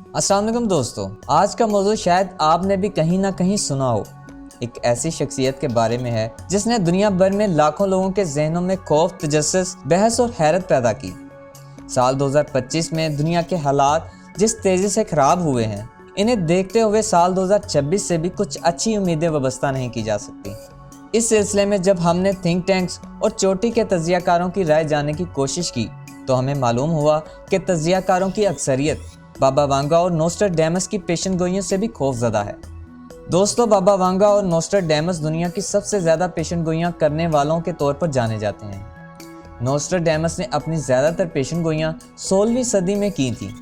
अस्सलाम वालेकुम दोस्तों, आज का मौजू शायद आपने भी कहीं ना कहीं सुना हो। एक ऐसी शख्सियत के बारे में है जिसने दुनिया भर में लाखों लोगों के जहनों में खौफ, तजस्सुस, बहस और हैरत पैदा की। साल 2025 में दुनिया के हालात जिस तेज़ी से ख़राब हुए हैं, इन्हें देखते हुए साल 2026 से भी कुछ अच्छी उम्मीदें वाबस्ता नहीं की जा सकती। इस सिलसिले में जब हमने थिंक टैंक्स और चोटी के तज्ज़ियाकारों की राय जानने की कोशिश की तो हमें मालूम हुआ कि तज्ज़ियाकारों की अक्सरियत बाबा वांगा और नोस्ट्राडेमस की पेशनगोइयों से भी खौफजदा है। दोस्तों, बाबा वांगा और नोस्ट्राडेमस दुनिया की सबसे ज़्यादा पेशनगोइयाँ करने वालों के तौर पर जाने जाते हैं। नोस्ट्राडेमस ने अपनी ज़्यादातर पेशनगोइयाँ 16वीं सदी में की थी।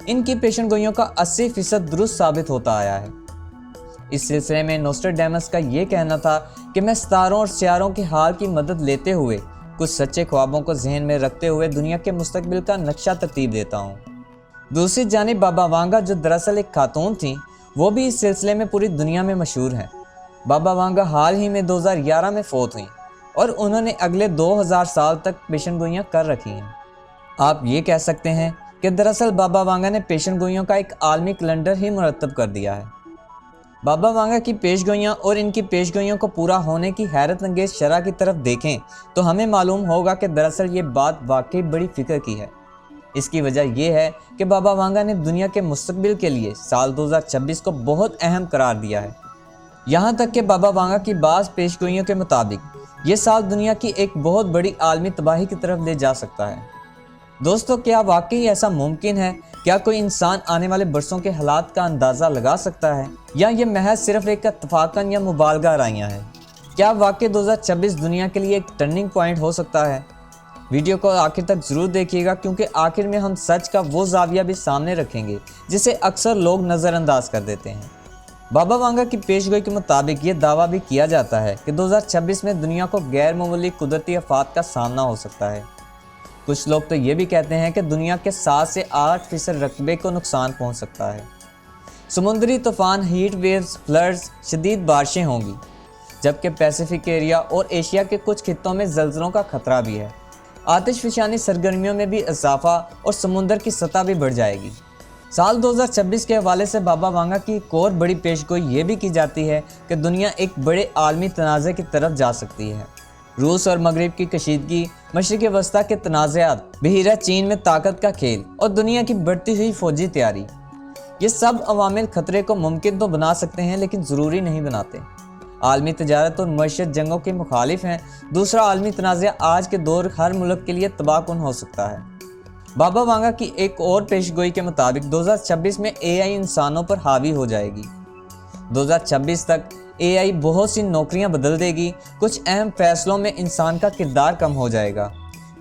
इनकी पेशनगोइयों का 80% दुरुस्त साबित होता आया है। इस सिलसिले में नोस्ट्राडेमस का ये कहना था कि मैं सितारों और सियारों के हाल की मदद लेते हुए कुछ सच्चे ख्वाबों को जहन में रखते हुए दुनिया के मुस्तकबिल का नक्शा तरतीब देता हूँ। दूसरी जानिब बाबा वांगा, जो दरअसल एक खातून थी, वो भी इस सिलसिले में पूरी दुनिया में मशहूर हैं। बाबा वांगा हाल ही में 2011 में फ़ौत हुई और उन्होंने अगले 2000 साल तक पेशनगोइयाँ कर रखी हैं। आप ये कह सकते हैं कि दरअसल बाबा वांगा ने पेशनगोइयों का एक आलमी कैलेंडर ही मुरतब कर दिया है। बाबा वांगा की पेशगोइयाँ और इनकी पेशगोइयों को पूरा होने की हैरत अंगेज़ शरह की तरफ देखें तो हमें मालूम होगा कि दरअसल ये बात वाकई बड़ी फ़िक्र की है। इसकी वजह यह है कि बाबा वांगा ने दुनिया के मुस्तकबिल के लिए साल 2026 को बहुत अहम करार दिया है। यहाँ तक कि बाबा वांगा की बाज़ पेशगोइयों के मुताबिक ये साल दुनिया की एक बहुत बड़ी आलमी तबाही की तरफ ले जा सकता है। दोस्तों, क्या वाकई ऐसा मुमकिन है? क्या कोई इंसान आने वाले बरसों के हालात का अंदाज़ा लगा सकता है, या ये महज सिर्फ एक इत्तफाकन या मुबालगा राइयाँ हैं? क्या वाकई 2026 दुनिया के लिए एक टर्निंग पॉइंट हो सकता है? वीडियो को आखिर तक ज़रूर देखिएगा, क्योंकि आखिर में हम सच का वो जाविया भी सामने रखेंगे जिसे अक्सर लोग नज़रअंदाज कर देते हैं। बाबा वांगा की पेशगोई के मुताबिक ये दावा भी किया जाता है कि 2026 में दुनिया को गैर मामूली कुदरती आफात का सामना हो सकता है। कुछ लोग तो ये भी कहते हैं कि दुनिया के 7 से 8% रकबे को नुकसान पहुंच सकता है। समुद्री तूफान, हीट वेव्स, फ्लड्स, शदीद बारिशें होंगी, जबकि पैसिफिक एरिया और एशिया के कुछ खित्तों में ज़लज़लों का खतरा भी है। आतिशफ़शानी सरगर्मियों में भी इजाफा और समुंदर की सतह भी बढ़ जाएगी। साल 2026 के हवाले से बाबा वांगा की एक और बड़ी पेशगोई ये भी की जाती है कि दुनिया एक बड़े आलमी तनाज़े की तरफ जा सकती है। रूस और मगरिब की कशीदगी, मशरिक़ वस्ता के तनाज़ात, बहीरा चीन में ताकत का खेल और दुनिया की बढ़ती हुई फ़ौजी तैयारी, ये सब अवामिल ख़तरे को मुमकिन तो बना सकते हैं, लेकिन ज़रूरी नहीं बनाते। आलमी तजारत और मईशत जंगों के मुखालिफ हैं। दूसरा आलमी तनाज़ा आज के दौर हर मुल्क के लिए तबाहकुन हो सकता है। बाबा वांगा की एक और पेशगोई के मुताबिक 2026 में AI इंसानों पर हावी हो जाएगी। 2026 तक AI बहुत सी नौकरियां बदल देगी। कुछ अहम फैसलों में इंसान का किरदार कम हो जाएगा।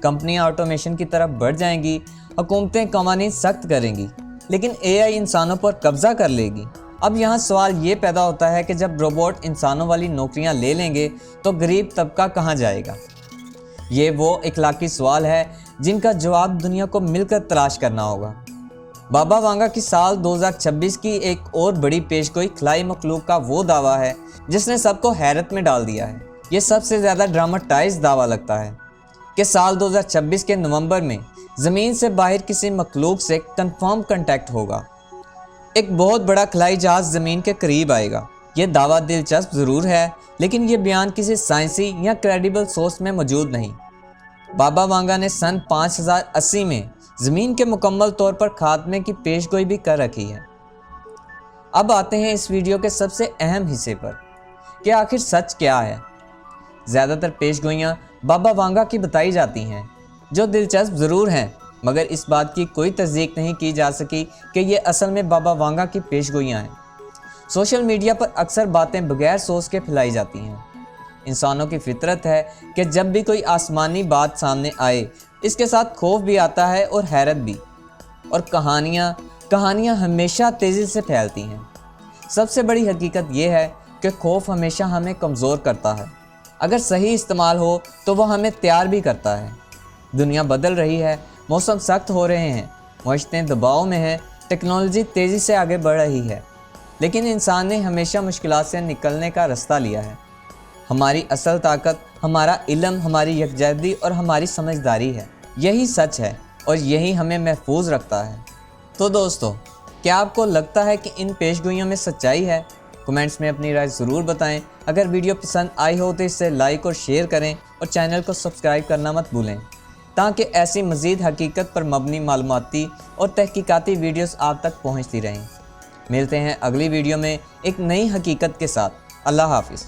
कंपनियां ऑटोमेशन की तरफ बढ़ जाएंगी। हुकूमतें कवानीन सख्त करेंगी, लेकिन AI इंसानों पर कब्जा कर लेगी। अब यहाँ सवाल ये पैदा होता है कि जब रोबोट इंसानों वाली नौकरियाँ ले लेंगे तो गरीब तबका कहाँ जाएगा? ये वो इखलाकी सवाल है जिनका जवाब दुनिया को मिलकर तलाश करना होगा। बाबा वांगा की साल 2026 की एक और बड़ी पेशगोई खलाई मखलूक का वो दावा है जिसने सबको हैरत में डाल दिया है। ये सबसे ज़्यादा ड्रामाटाइज दावा लगता है कि साल 2026 के नवंबर में ज़मीन से बाहर किसी मखलूक से कंफर्म कांटेक्ट होगा। एक बहुत बड़ा खलाई जहाज़ ज़मीन के करीब आएगा। ये दावा दिलचस्प ज़रूर है, लेकिन ये बयान किसी साइंसी या क्रेडिबल सोर्स में मौजूद नहीं। बाबा वांगा ने सन 5080 में ज़मीन के मुकम्मल तौर पर खात्मे की पेशगोई भी कर रखी है। अब आते हैं इस वीडियो के सबसे अहम हिस्से पर कि आखिर सच क्या है। ज़्यादातर पेशगोइयाँ बाबा वांगा की बताई जाती हैं, जो दिलचस्प ज़रूर हैं, मगर इस बात की कोई तस्दीक नहीं की जा सकी कि ये असल में बाबा वांगा की पेशगोइयाँ हैं। सोशल मीडिया पर अक्सर बातें बगैर सोच के फैलाई जाती हैं। इंसानों की फितरत है कि जब भी कोई आसमानी बात सामने आए, इसके साथ खौफ भी आता है और हैरत भी। और कहानियाँ हमेशा तेज़ी से फैलती हैं। सबसे बड़ी हकीकत यह है कि खौफ हमेशा हमें कमज़ोर करता है। अगर सही इस्तेमाल हो तो वह हमें तैयार भी करता है। दुनिया बदल रही है, मौसम सख्त हो रहे हैं, मईशतें दबाव में हैं, टेक्नोलॉजी तेज़ी से आगे बढ़ रही है, लेकिन इंसान ने हमेशा मुश्किलात से निकलने का रास्ता लिया है। हमारी असल ताकत हमारा इल्म, हमारी यकजहती और हमारी समझदारी है। यही सच है और यही हमें महफूज रखता है। तो दोस्तों, کیا آپ کو لگتا ہے کہ ان پیش گوئیوں میں سچائی ہے؟ کمنٹس میں اپنی رائے ضرور بتائیں۔ اگر ویڈیو پسند آئی ہو تو اسے لائک اور شیئر کریں اور چینل کو سبسکرائب کرنا مت بھولیں تاکہ ایسی مزید حقیقت پر مبنی معلوماتی اور تحقیقاتی ویڈیوز آپ تک پہنچتی رہیں۔ ملتے ہیں اگلی ویڈیو میں ایک نئی حقیقت کے ساتھ۔ اللہ حافظ۔